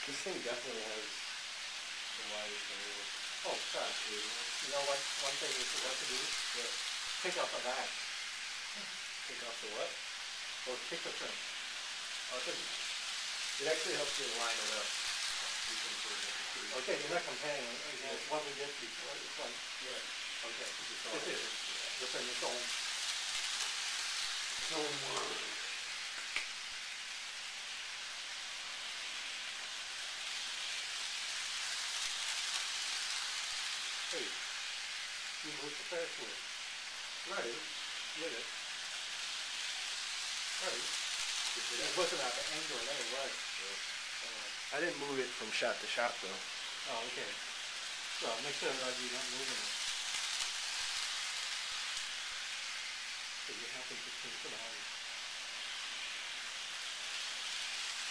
This thing definitely has the widest range. Oh, gosh. You know what? One thing we forgot to do? Yeah. Take off the back. Take off the what? Or take the trim. It actually helps you line it up. Okay, you're not comparing against what we did before. It's like, Yeah. okay. This This is within its own. Hey, you moved the Ferris wheel. Right. Did it? Right. It wasn't at the angle and it was. I didn't move it from shot to shot though. Oh, okay. So make sure that you're not moving it.